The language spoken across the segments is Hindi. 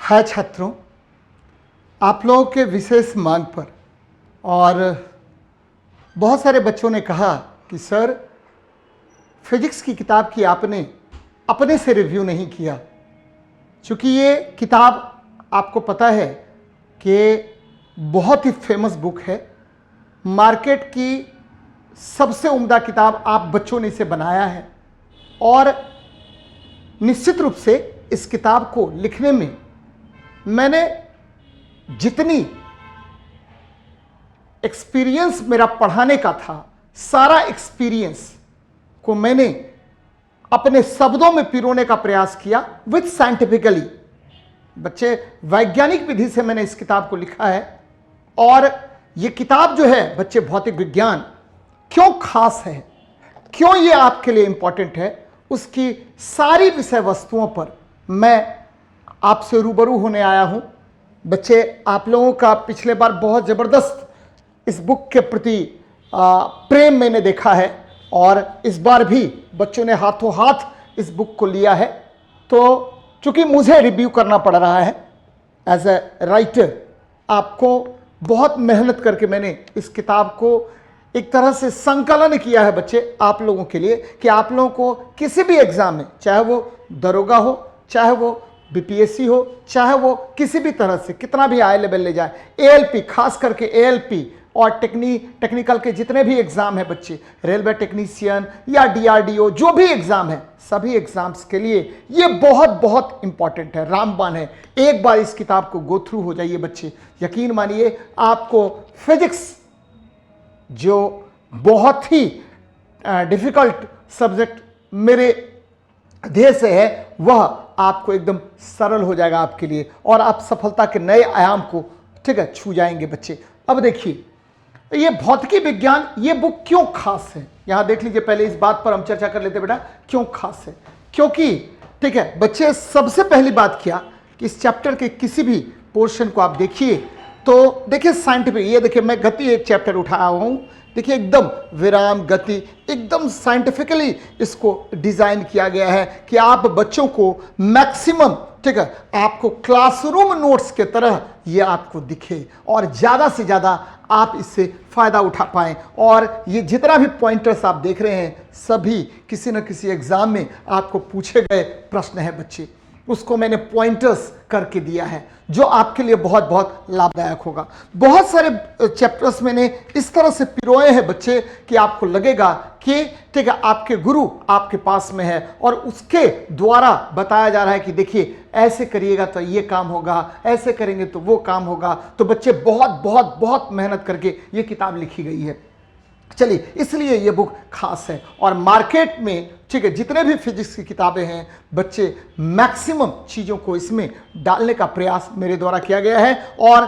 है छात्रों, आप लोगों के विशेष मांग पर और बहुत सारे बच्चों ने कहा कि सर फिजिक्स की किताब की आपने अपने से रिव्यू नहीं किया। चूँकि ये किताब आपको पता है कि बहुत ही फेमस बुक है, मार्केट की सबसे उम्दा किताब आप बच्चों ने इसे बनाया है और निश्चित रूप से इस किताब को लिखने में मैंने जितनी एक्सपीरियंस मेरा पढ़ाने का था, सारा एक्सपीरियंस को मैंने अपने शब्दों में पिरोने का प्रयास किया विथ साइंटिफिकली। बच्चे, वैज्ञानिक विधि से मैंने इस किताब को लिखा है। और ये किताब जो है बच्चे, भौतिक विज्ञान क्यों खास है, क्यों ये आपके लिए इंपॉर्टेंट है, उसकी सारी विषय वस्तुओं पर मैं आपसे रूबरू होने आया हूं। बच्चे, आप लोगों का पिछले बार बहुत ज़बरदस्त इस बुक के प्रति प्रेम मैंने देखा है और इस बार भी बच्चों ने हाथों हाथ इस बुक को लिया है। तो चूंकि मुझे रिव्यू करना पड़ रहा है एज ए राइटर, आपको बहुत मेहनत करके मैंने इस किताब को एक तरह से संकलन किया है बच्चे, आप लोगों के लिए, कि आप लोगों को किसी भी एग्जाम में, चाहे वो दरोगा हो, चाहे वो बीपीएससी हो, चाहे वो किसी भी तरह से कितना भी हाई लेवल ले जाए, एएलपी, खास करके एएलपी और टेक्निकल के जितने भी एग्जाम है बच्चे, रेलवे टेक्नीशियन या डीआरडीओ, जो भी एग्जाम है, सभी एग्जाम्स के लिए ये बहुत बहुत इंपॉर्टेंट है, रामबाण है। एक बार इस किताब को गो थ्रू हो जाइए बच्चे, यकीन मानिए आपको फिजिक्स, जो बहुत ही डिफिकल्ट सब्जेक्ट मेरे ध्येय से है, वह आपको एकदम सरल हो जाएगा आपके लिए और आप सफलता के नए आयाम को, ठीक है, छू जाएंगे बच्चे। अब देखिए, ये भौतिकी विज्ञान, ये बुक क्यों खास है, यहां देख लीजिए। पहले इस बात पर हम चर्चा कर लेते बेटा, क्यों खास है। क्योंकि, ठीक है बच्चे, सबसे पहली बात क्या कि इस चैप्टर के किसी भी पोर्शन को आप देखिए तो देखिए साइंटिफिक, ये देखिए मैं गति एक चैप्टर उठाया हूं, देखिए एकदम विराम गति, एकदम साइंटिफिकली इसको डिजाइन किया गया है कि आप बच्चों को मैक्सिमम, ठीक है, आपको क्लासरूम नोट्स के तरह ये आपको दिखे और ज्यादा से ज्यादा आप इससे फायदा उठा पाएं। और ये जितना भी पॉइंटर्स आप देख रहे हैं, सभी किसी न किसी एग्जाम में आपको पूछे गए प्रश्न है बच्चे, उसको मैंने पॉइंटर्स करके दिया है, जो आपके लिए बहुत बहुत लाभदायक होगा। बहुत सारे चैप्टर्स मैंने इस तरह से पिरोए हैं बच्चे कि आपको लगेगा कि, ठीक है, आपके गुरु आपके पास में है और उसके द्वारा बताया जा रहा है कि देखिए ऐसे करिएगा तो ये काम होगा, ऐसे करेंगे तो वो काम होगा। तो बच्चे, बहुत बहुत बहुत मेहनत करके ये किताब लिखी गई है। चलिए, इसलिए ये बुक खास है। और मार्केट में, ठीक है, जितने भी फिजिक्स की किताबें हैं बच्चे, मैक्सिमम चीज़ों को इसमें डालने का प्रयास मेरे द्वारा किया गया है। और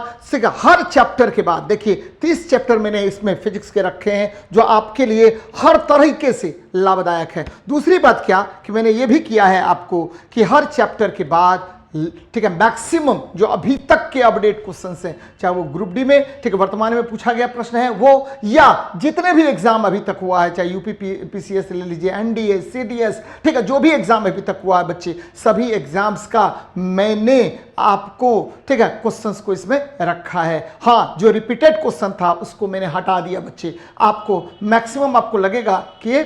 हर चैप्टर के बाद देखिए 30 चैप्टर मैंने इसमें फिजिक्स के रखे हैं, जो आपके लिए हर तरीके से लाभदायक है। दूसरी बात क्या कि मैंने ये भी किया है आपको कि हर चैप्टर के बाद, ठीक है, मैक्सिमम जो अभी तक के अपडेट क्वेश्चंस हैं, चाहे वो ग्रुप डी में, ठीक है, वर्तमान में पूछा गया प्रश्न है वो, या जितने भी एग्जाम अभी तक हुआ है, चाहे यूपी पीसीएस ले लीजिए, एनडीए, सीडीएस, ठीक है, जो भी एग्जाम अभी तक हुआ है बच्चे, सभी एग्जाम्स का मैंने आपको, ठीक है, क्वेश्चंस को इसमें रखा है। हाँ, जो रिपीटेड क्वेश्चन था उसको मैंने हटा दिया बच्चे। आपको मैक्सिमम आपको लगेगा कि,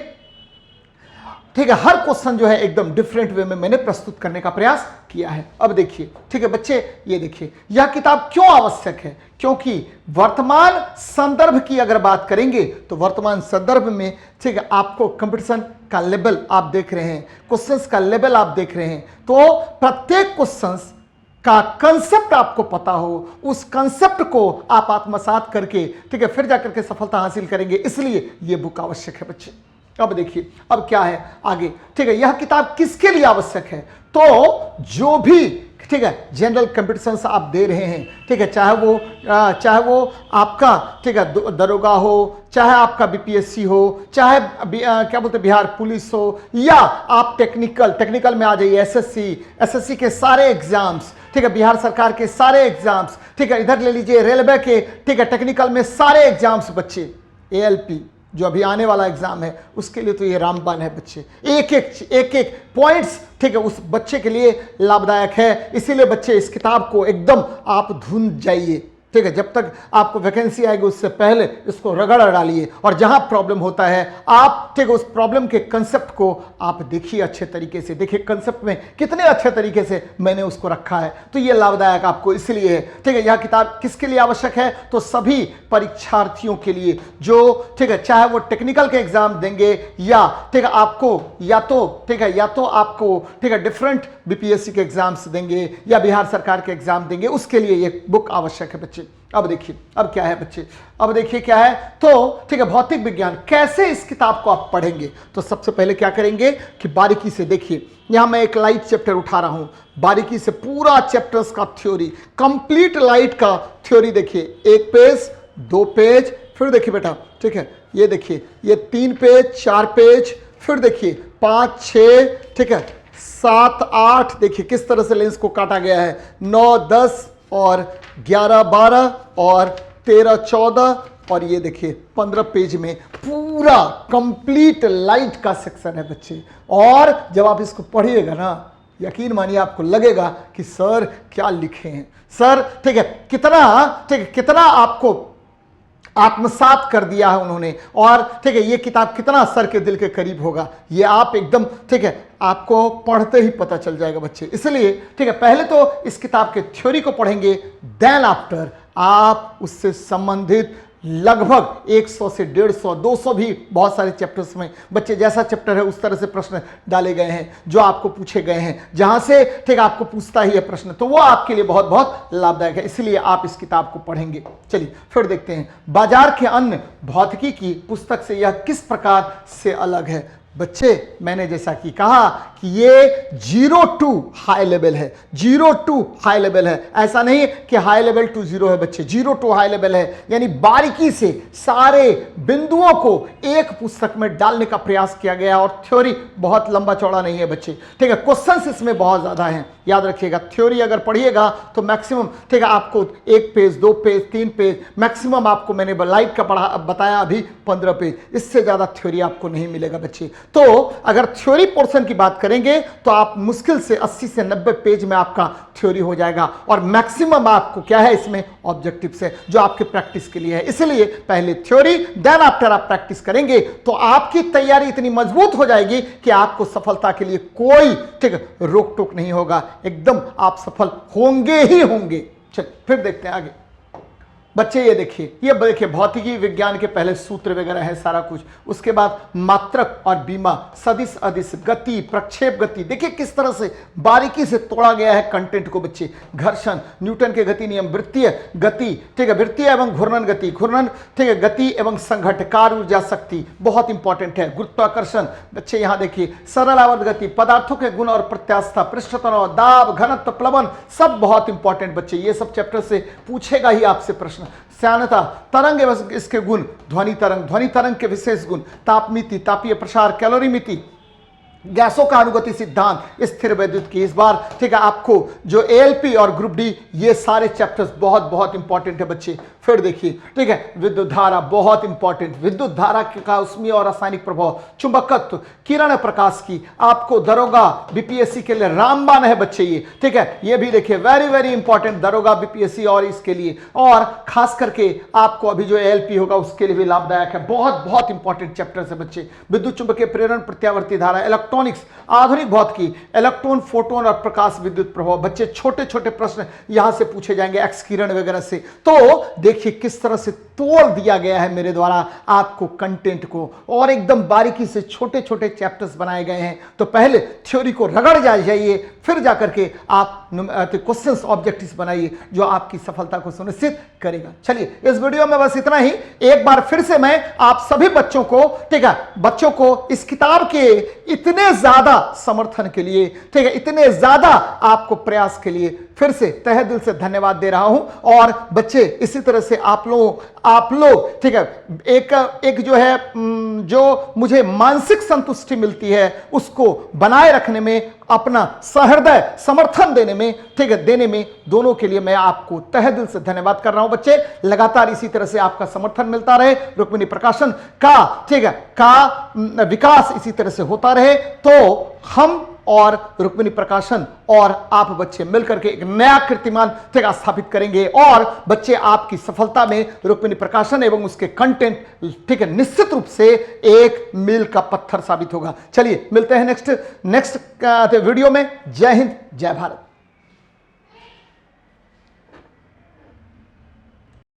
ठीक है, हर क्वेश्चन जो है एकदम डिफरेंट वे में मैंने प्रस्तुत करने का प्रयास किया है। अब देखिए, ठीक है बच्चे, ये देखिए यह किताब क्यों आवश्यक है, क्योंकि वर्तमान संदर्भ की अगर बात करेंगे तो वर्तमान संदर्भ में, ठीक है, आपको कंपटीशन का लेवल आप देख रहे हैं, क्वेश्चंस का लेवल आप देख रहे हैं, तो प्रत्येक क्वेश्चंस का कंसेप्ट आपको पता हो, उस कंसेप्ट को आप आत्मसात करके, ठीक है, फिर जाकर के सफलता हासिल करेंगे। इसलिए यह बुक आवश्यक है बच्चे। अब देखिए, अब क्या है आगे, ठीक है, यह किताब किसके लिए आवश्यक है, तो जो भी, ठीक है, जनरल कंपटीशंस आप दे रहे हैं, ठीक है, चाहे वो आपका, ठीक है, दरोगा हो, चाहे आपका बीपीएससी हो, चाहे क्या बोलते बिहार पुलिस हो, या आप टेक्निकल में आ जाइए, एसएससी के सारे एग्जाम्स, ठीक है, बिहार सरकार के सारे एग्जाम्स, ठीक है, इधर ले लीजिए रेलवे के, ठीक है, टेक्निकल में सारे एग्जाम्स बच्चे, एएलपी, जो अभी आने वाला एग्जाम है उसके लिए तो ये रामबाण है बच्चे। एक एक पॉइंट्स, ठीक है, उस बच्चे के लिए लाभदायक है। इसीलिए बच्चे इस किताब को एकदम आप धुन जाइए, ठीक है। जब तक आपको वैकेंसी आएगी उससे पहले इसको रगड़ डालिए, और जहां प्रॉब्लम होता है आप, ठीक है, उस प्रॉब्लम के कंसेप्ट को आप देखिए अच्छे तरीके से। देखिए कंसेप्ट में कितने अच्छे तरीके से मैंने उसको रखा है, तो ये लाभदायक आपको इसलिए है, ठीक है। यह किताब किसके लिए आवश्यक है, तो सभी परीक्षार्थियों के लिए जो, ठीक है, चाहे वो टेक्निकल के एग्जाम देंगे या, ठीक है, आपको या तो, ठीक है, या तो आपको, ठीक है, डिफरेंट बीपीएससी के एग्जाम्स देंगे या बिहार सरकार के एग्जाम देंगे, उसके लिए ये बुक आवश्यक है बच्चे। अब देखिए अब क्या है बच्चे, अब देखिए क्या है, तो ठीक है, भौतिक विज्ञान कैसे इस किताब को आप पढ़ेंगे। तो सबसे पहले क्या करेंगे कि बारीकी से देखिए, यहां मैं एक लाइट चैप्टर उठा रहा हूं, बारीकी से पूरा चैप्टर्स का थ्योरी, कंप्लीट लाइट का थ्योरी देखिए, 1 पेज 2 पेज, फिर देखिए बेटा, ठीक है, ये देखिए ये 3 पेज 4 पेज, फिर देखिए 5 6, ठीक है, 7 8, देखिए किस तरह से लेंस को काटा गया है, 9 10 और 11 12 और 13 14, और ये देखिए 15 पेज में पूरा कंप्लीट लाइट का सेक्शन है बच्चे। और जब आप इसको पढ़िएगा ना, यकीन मानिए आपको लगेगा कि सर क्या लिखे हैं सर, ठीक है, कितना, ठीक है, कितना आपको आत्मसात कर दिया है उन्होंने, और ठीक है, ये किताब कितना सर के दिल के करीब होगा, ये आप एकदम, ठीक है, आपको पढ़ते ही पता चल जाएगा बच्चे। इसलिए ठीक है, पहले तो इस किताब के थ्योरी को पढ़ेंगे, देन आफ्टर आप उससे संबंधित लगभग 100 से 150 200 भी बहुत सारे चैप्टर्स में बच्चे, जैसा चैप्टर है उस तरह से प्रश्न डाले गए हैं जो आपको पूछे गए हैं, जहां से ठीक आपको पूछता ही है प्रश्न, तो वो आपके लिए बहुत बहुत लाभदायक है, इसलिए आप इस किताब को पढ़ेंगे। चलिए फिर देखते हैं, बाजार के अन्य भौतिकी की पुस्तक से यह किस प्रकार से अलग है। बच्चे मैंने जैसा कि कहा कि ये 0 to हाई लेवल है, 0 to हाई लेवल है, ऐसा नहीं कि हाई लेवल टू 0 है बच्चे, 0 to हाई लेवल है, यानी बारीकी से सारे बिंदुओं को एक पुस्तक में डालने का प्रयास किया गया, और थ्योरी बहुत लंबा चौड़ा नहीं है बच्चे, ठीक है, क्वेश्चंस इसमें बहुत ज्यादा हैं, याद रखिएगा। थ्योरी अगर पढ़िएगा तो मैक्सिमम, ठीक है, आपको 1 पेज 2 पेज 3 पेज मैक्सिमम आपको, मैंने लाइट का बताया अभी 15 पेज, इससे ज्यादा थ्योरी आपको नहीं मिलेगा बच्चे। तो अगर थ्योरी पोर्शन की बात करेंगे तो आप मुश्किल से 80 से 90 पेज में आपका थ्योरी हो जाएगा, और मैक्सिमम आपको क्या है इसमें ऑब्जेक्टिव से, जो आपके प्रैक्टिस के लिए है। इसलिए पहले थ्योरी, देन आफ्टर आप प्रैक्टिस करेंगे तो आपकी तैयारी इतनी मजबूत हो जाएगी कि आपको सफलता के लिए कोई, ठीक, रोक टोक नहीं होगा, एकदम आप सफल होंगे ही होंगे। चलिए फिर देखते हैं आगे बच्चे, ये देखिए भौतिकी विज्ञान के पहले सूत्र वगैरह है सारा कुछ, उसके बाद मात्रक और बीमा, सदिश अदिश, गति, प्रक्षेप गति, देखिए किस तरह से बारीकी से तोड़ा गया है कंटेंट को बच्चे। घर्षण, न्यूटन के गति नियम, वृत्तीय गति, ठीक है, वृत्तीय एवं घूर्णन गति, घूर्णन, ठीक है, गति एवं संघट्ट, कार्य ऊर्जा शक्ति बहुत इंपॉर्टेंट है। गुरुत्वाकर्षण बच्चे यहाँ देखिए, सरल आवर्त गति, पदार्थों के गुण और प्रत्यास्थता, पृष्ठ तनाव, दाब, घनत्व, प्लवन, सब बहुत इंपॉर्टेंट बच्चे, ये सब चैप्टर से पूछेगा ही आपसे प्रश्न। श्यानता, तरंग एवं इसके गुण, ध्वनि तरंग के विशेष गुण, तापमिति, तापीय प्रसार, कैलोरीमिति, गैसों का अनुगति सिद्धांत, स्थिर वैद्युत की, इस बार ठीक है आपको जो एएलपी और ग्रुप डी, ये सारे चैप्टर्स बहुत बहुत इंपॉर्टेंट है बच्चे। फिर देखिए, ठीक है, विद्युत धारा बहुत इंपॉर्टेंट, विद्युत धारा का उष्मीय और रासायनिक प्रभाव, चुंबकत्व, किरण प्रकाश की, आपको दरोगा बीपीएससी के लिए रामबाण है बच्चे ये, ठीक है, ये भी देखिए वेरी वेरी इंपॉर्टेंट, दरोगा बीपीएससी और इसके लिए, और खास करके आपको अभी जो एएलपी होगा उसके लिए भी लाभदायक है, बहुत बहुत इंपॉर्टेंट चैप्टर्स है बच्चे। विद्युत चुंबकीय प्रेरण, प्रत्यावर्ती धारा, इलेक्ट्रॉनिक्स, आधुनिक भौतिकी, इलेक्ट्रॉन, फोटोन और प्रकाश विद्युत प्रभाव, बच्चे छोटे छोटे प्रश्न यहां से पूछे जाएंगे, एक्स किरण वगैरह से। तो देखिए किस तरह से तोड़ दिया गया है मेरे द्वारा आपको कंटेंट को, और एकदम बारीकी से छोटे छोटे चैप्टर्स बनाए गए हैं। तो पहले थ्योरी को रगड़ जाइए, फिर जाकर के आप क्वेश्चंस ऑब्जेक्टिव्स बनाइए जो आपकी सफलता को सुनिश्चित करेगा। चलिए इस वीडियो में बस इतना ही। एक बार फिर से मैं आप सभी बच्चों को, ठीक है, बच्चों को इस किताब के इतने ज्यादा समर्थन के लिए, ठीक है, इतने ज्यादा आपको प्रयास के लिए फिर से तहे दिल से धन्यवाद दे रहा हूं। और बच्चे इसी तरह से आप लोगों आप लोग, ठीक है, एक जो है जो मुझे मानसिक संतुष्टि मिलती है उसको बनाए रखने में, अपना सहृदय समर्थन देने में, ठीक है, देने में, दोनों के लिए मैं आपको तहे दिल से धन्यवाद कर रहा हूं बच्चे। लगातार इसी तरह से आपका समर्थन मिलता रहे, रुक्मिणी प्रकाशन का, ठीक है, का विकास इसी तरह से होता रहे, तो हम और रुक्मिणी प्रकाशन और आप बच्चे मिलकर के एक नया कीर्तिमान, ठीक है, स्थापित करेंगे। और बच्चे आपकी सफलता में रुक्मिणी प्रकाशन एवं उसके कंटेंट, ठीक है, निश्चित रूप से एक मील का पत्थर साबित होगा। चलिए मिलते हैं नेक्स्ट वीडियो में। जय हिंद, जय भारत।